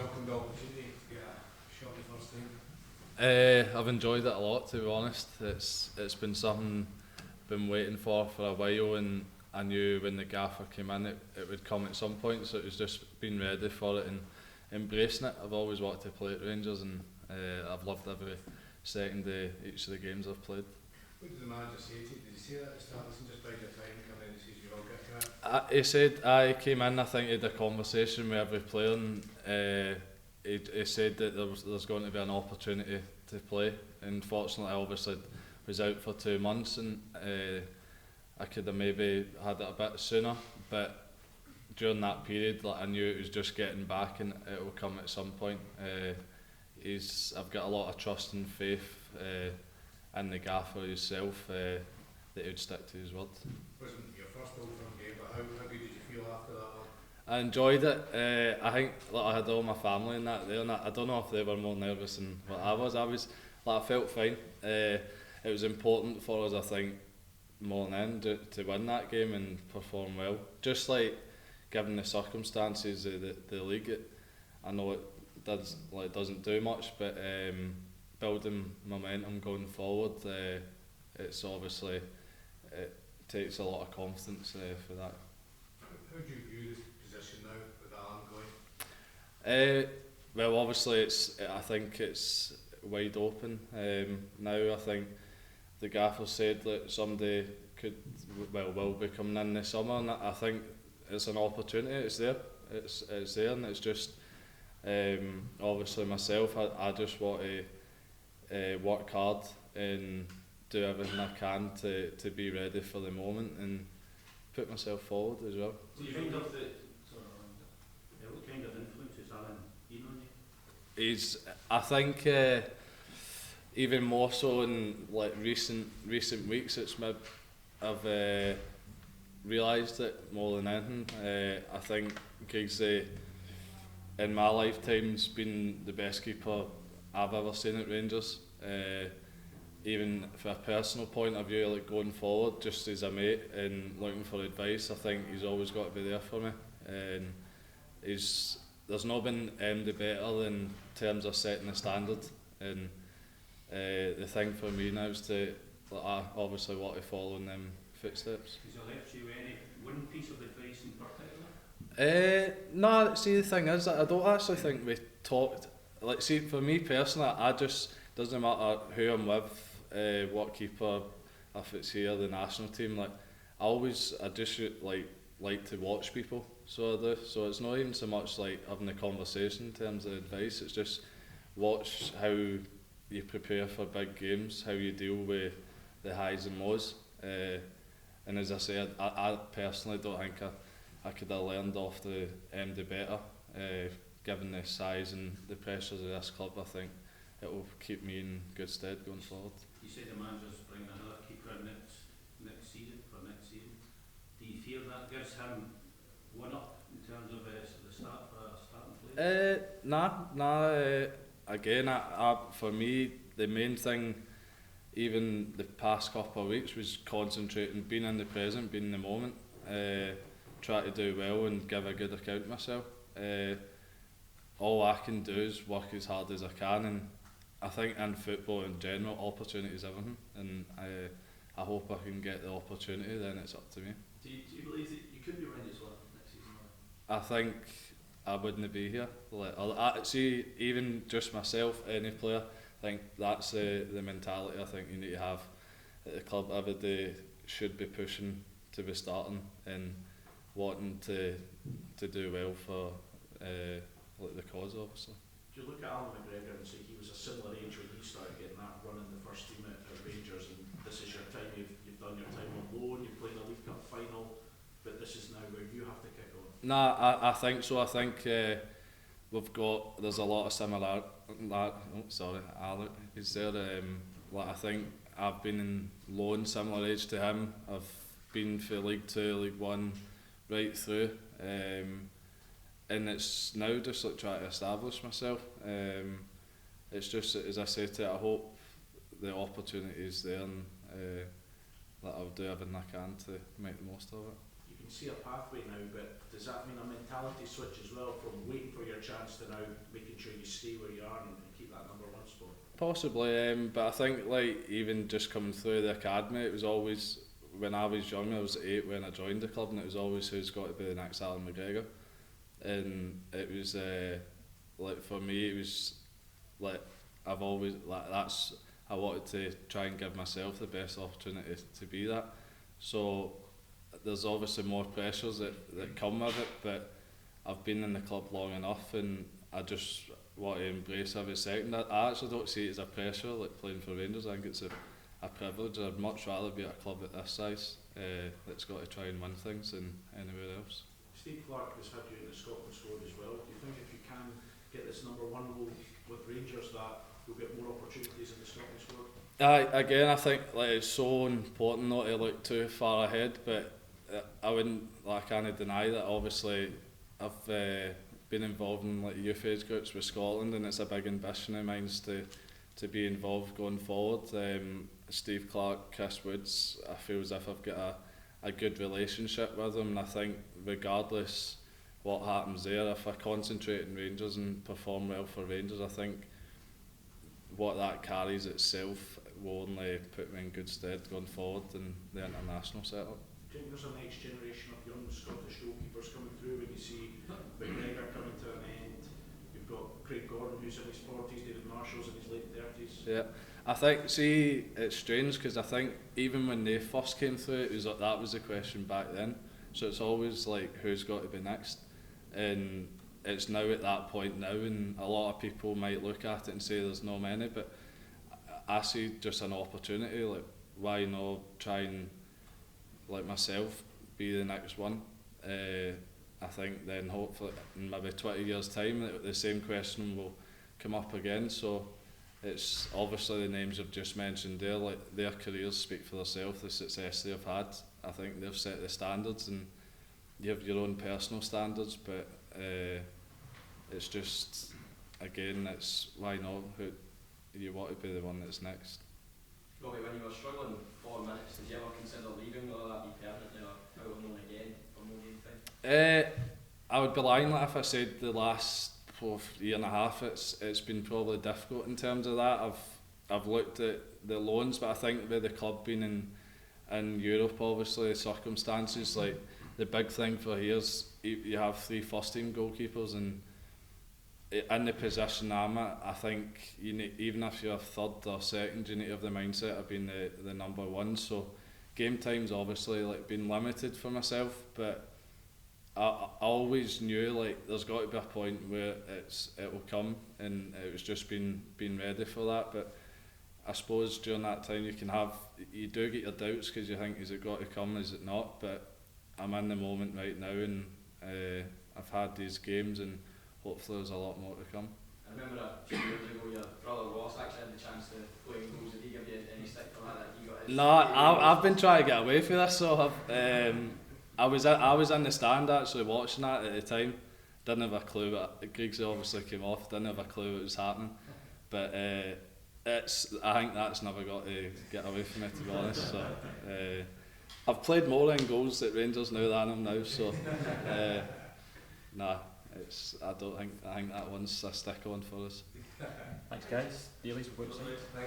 welcomed the opportunity to get a shot the first time? I've enjoyed it a lot, to be honest. It's been something I've been waiting for a while, and I knew when the gaffer came in it would come at some point, so it was just being ready for it and embracing it. I've always wanted to play at Rangers, and I've loved every second of each of the games I've played. What did the manager say to you? Did he say that at the start? Listen, just bide your time, come in and says you're all get to it? He said I came in, I think he had a conversation with every player, and he said that there's going to be an opportunity to play. Unfortunately, I obviously was out for 2 months, and I could have maybe had it a bit sooner, but during that period, like, I knew it was just getting back and it will come at some point. I've got a lot of trust and faith in the gaffer himself, that he would stick to his word. Wasn't your first Old Firm game, but how good did you feel after that one? I enjoyed it. I think I had all my family and that there, and I don't know if they were more nervous than what I was. I felt fine. It was important for us, I think, more than to win that game and perform well. Just like given the circumstances of the league, I know it doesn't do much, but building momentum going forward, it's obviously it takes a lot of confidence for that. How do you view this position now with Allan going? Well, obviously I think it's wide open now. I think the gaffer said that somebody will be coming in this summer, and I think it's an opportunity. It's there. It's there, and it's just obviously myself. I just want to work hard and do everything I can to be ready for the moment and put myself forward as well. What kind of influence is Allan been on you? I think even more so in like recent weeks, I've realised it more than anything. I think Giggsy in my lifetime's been the best keeper I've ever seen at Rangers. Even from a personal point of view, like going forward, just as a mate and looking for advice, I think he's always got to be there for me. And there's not been MD better in terms of setting the standard. And the thing for me now is I obviously want to follow in them footsteps. Has he left you any one piece of advice in particular? No, see, the thing is that I don't actually think we talked. Like, see, for me personally, I just doesn't matter who I'm with, what keeper, if it's here, the national team. Like, I just like to watch people. So I do. So it's not even so much like having a conversation in terms of advice. It's just watch how you prepare for big games, how you deal with the highs and lows. And as I said, I personally don't think I could have learned off the MD better. Given the size and the pressures of this club, I think it will keep me in good stead going forward. You say the manager's bringing another keeper next season. Do you feel that gives him one up in terms of the start for a starting place? Again, for me, the main thing, even the past couple of weeks, was concentrating, being in the present, being in the moment, try to do well and give a good account of myself. All I can do is work as hard as I can, and I think in football in general, opportunity is everything, and I hope I can get the opportunity. Then it's up to me. Do you believe that you could be Rangers next season? I think I wouldn't be here. I see, even just myself, any player, I think that's the mentality I think you need to have at the club. Everybody should be pushing to be starting and wanting to do well for the cause, obviously. Do you look at Allan McGregor and say he was a similar age when he started getting that run in the first team at Rangers, and this is your time, you've done your time on loan, you've played a League Cup final, but this is now where you have to kick on? I think so. I think there's a lot of similar. Alec is there. I think I've been in loan similar age to him. I've been for League 2, League 1, right through. And it's now just like trying to establish myself. It's just, as I say to it, I hope the opportunity is there, and that I'll do everything I can to make the most of it. You've can see a pathway now, but does that mean a mentality switch as well from waiting for your chance to now making sure you stay where you are and keep that number one spot? Possibly, but I think like even just coming through the academy, it was always, when I was young, I was 8 when I joined the club, and it was always who's got to be the next Allan McGregor. And it was like for me, it was like I've always like I wanted to try and give myself the best opportunity to be that. So there's obviously more pressures that come with it, but I've been in the club long enough, and I just want to embrace every second. I actually don't see it as a pressure like playing for Rangers. I think it's a privilege. I'd much rather be at a club at this size that's got to try and win things than anywhere else. Steve Clarke has had you in the Scotland squad as well. Do you think if you can get this number one role with Rangers that you'll get more opportunities in the Scotland squad? Again, I think like it's so important not to look too far ahead, but I can't deny that obviously I've been involved in like youth age groups with Scotland, and it's a big ambition of mine to be involved going forward. Steve Clarke, Chris Woods, I feel as if I've got a good relationship with them, and I think regardless what happens there, if I concentrate on Rangers and perform well for Rangers, I think what that carries itself will only put me in good stead going forward in the international setup. Do you think there's a next generation of young Scottish goalkeepers coming through when you see McGregor coming to an end? You've got Craig Gordon who's in his 40s, David Marshall's in his late 30s. Yeah, I think, see, it's strange because I think even when they first came through, it was like, that was the question back then. So it's always like who's got to be next, and it's now at that point now, and a lot of people might look at it and say there's no many, but I see just an opportunity. Like, why not try and, like myself, be the next one? I think then hopefully in maybe 20 years time the same question will come up again. So it's obviously the names I've just mentioned there, like their careers speak for themselves, the success they've had. I think they've set the standards, and you have your own personal standards, but it's just, again, it's why not, who you want to be the one that's next. Robby, when you were struggling 4 minutes, did you ever consider leaving, whether that be permanently or how on again for more game time? I would be lying if I said the last year and a half it's been probably difficult in terms of that. I've looked at the loans, but I think with the club being in Europe, obviously the circumstances, like the big thing for here is you have 3 first team goalkeepers, and in the position I'm at, I think you need, even if you're third or second, you need to have the mindset of being the number one. So game time's obviously like been limited for myself, but I always knew like there's got to be a point where it will come, and it was just being ready for that. But I suppose during that time you do get your doubts because you think, is it got to come, is it not? But I'm in the moment right now, and I've had these games, and hopefully there's a lot more to come. I remember a few years ago your brother Ross actually had the chance to play in goals. Did he give you any stick for that? He got his. No, I've been trying to get away from this, so I was in the stand actually watching that at the time. Didn't have a clue, but Griggs obviously came off. Didn't have a clue what was happening, but I think that's never got to get away from me, to be honest. So I've played more in goals at Rangers now than I'm now. So nah, I think that one's a stick on for us. Thanks guys. Dailies, what's